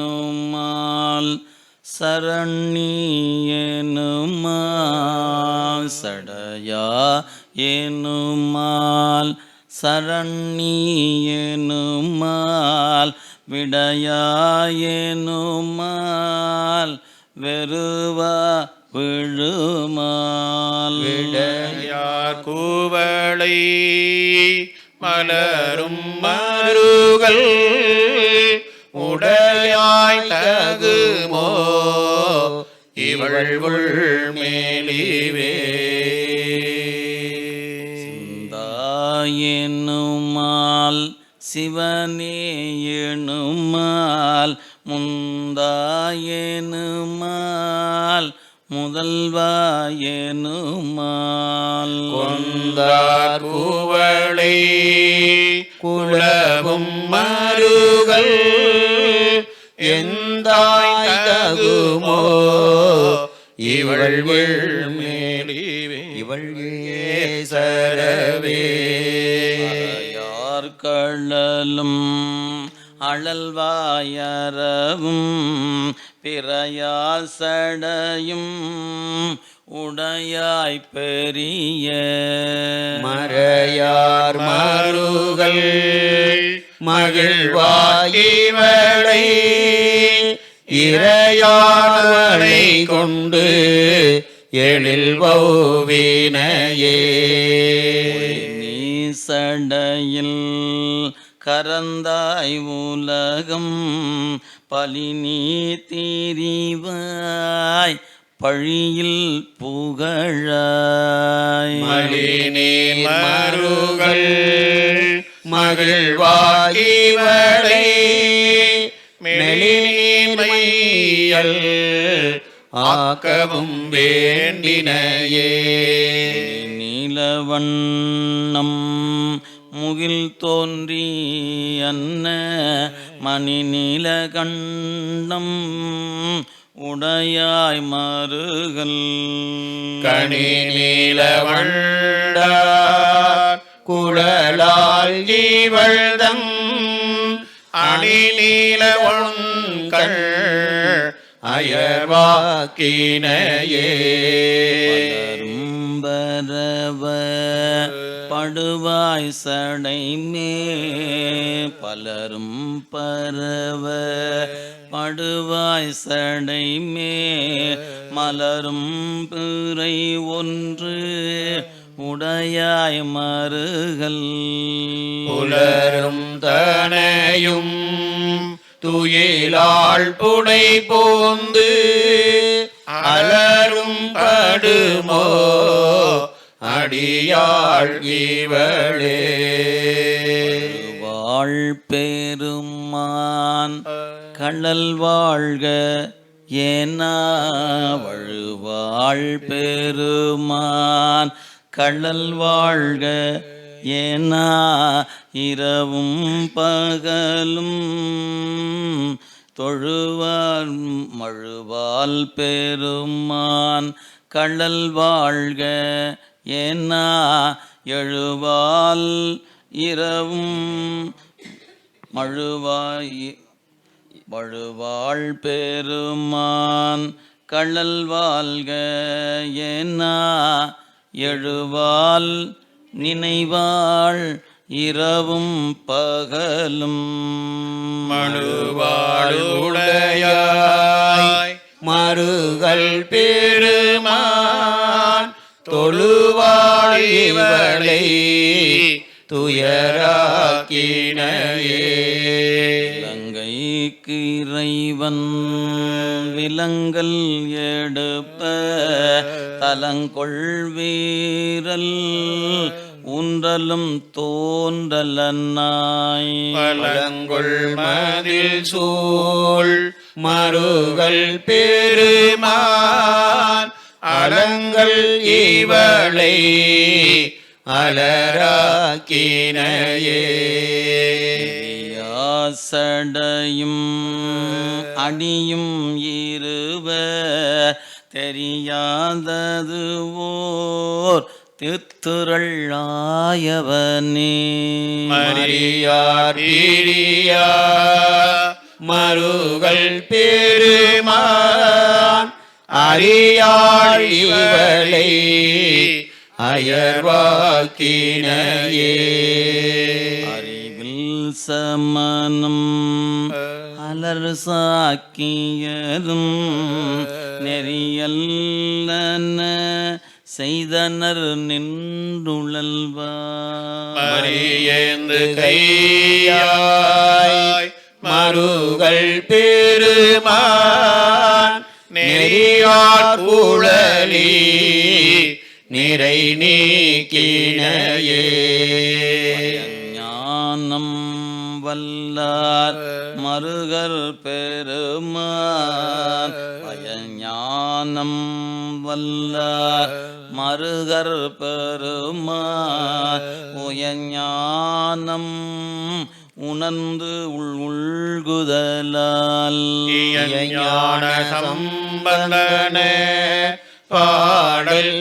சடையாயேனுமால் சரண்யேனுமால் சடையாயேனுமால் சரண்யேனுமால் விடையாயேனுமால் வெறுவா விழுமால் விடையார் கூவளை மலரும் மருகள் உடையாய் தகுமோ இவள் மேலிவே சிந்தாயேனுமால் சிவனேயேனுமால் முந்தாயேனுமால் முதல்வாயேனுமால் கொந்தார் கூவளை குளவும் மருகள் எந்தாய் தகுமோ இவள் மேலிவே இவள் சரவே யார் கழலும் அழல்வாயரவும் பிறையால் சடையும் உடையாய் பெரிய மறையார் மருகள் மகிழ்வாயிவளை இறையாளை கொண்டு எழில் வௌவினையே நீ சடையில் கரந்தாய் உலகம் பலினி திரிவாய் பழியில் புகழாய் மலினீர் மருகள் மகிழ்வாகிவளை மெலினீர் ஆக்கவும் வேண்டினையே நீலவண்ணம் முகில் தோன்றி அன்ன மணி நீலகண்டம் உடையாய் மருகள் கனி நீலவண்டார் குழலால் ஜீவழ்தம் அணி நீலவண்கள் அயர்வாக்கினையே பரவ படுவாய் சடைமே பலரும் பரவ படுவாய் சடைமே மலரும் பிறை ஒன்று உடையாய் மருகள் புலரும் தனையும் துயிலாள் புடை போந்து அலரும் படுமோ அடியாள் இவளே வாழ் பெருமான் கள்ளல் வாழ்க ஏனா வழுவாள் பெருமான் கள்ளல் வாழ்க ஏனா இரவும் பகலும் தொழுவார் மழுவால் பெருமான் கள்ளல் வாழ்க ஏனா எழுவால் இரவும் மழுவாள் பெருமான் கள்ளல் வாழ்க ஏனா எழுவால் நினைவாள் இரவும் பகலும் மழுவாளுடையாய் மருகள் பெருமான் தொழுவாழிவளை துயராக்கினையே இலங்கைக்கு இறைவன் விலங்கல் எடுப்ப தலங்கொள் வீரல் ஊன்றலும் தோன்றலன்னாய் பலங்கொள் மதில் சூழ் மருகள் பெருமான் அலங்கள் இவளை அலராக்கினையே சடையும் அடியும் இருவ தெரியாதது ஓர் திருத்துறள்ளாயவனே மரியார் மருகள் பெருமான் அறியாள் இவளை அயர்வாக்கினையே அறிவில் சமனம் அலர் சாக்கியதும் நெறியல்லன செய்தனர் நின்றுழல்வார் மறியேந்து கையாய் மருகள் பெருமான் நெறியார் குழலி நிறை நீக்கினையே ஞானம் வல்லார் மருகர் பெருமான் பயஞானம் வல்லார் மருகர் பெருமான் உயஞானம் உணர்ந்து உள்குதலால் ஞான சம்பந்தன பாடல்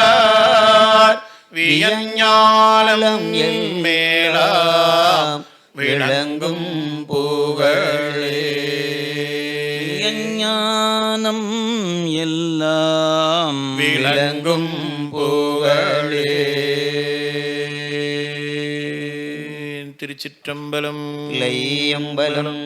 வல்லார் வியஞானம் என் மேலாம் விளங்கும் புகழே ஞானம் எல்லாம் விளங்கும் புகழே. திருச்சிற்றம்பலம். இளையம்பலம்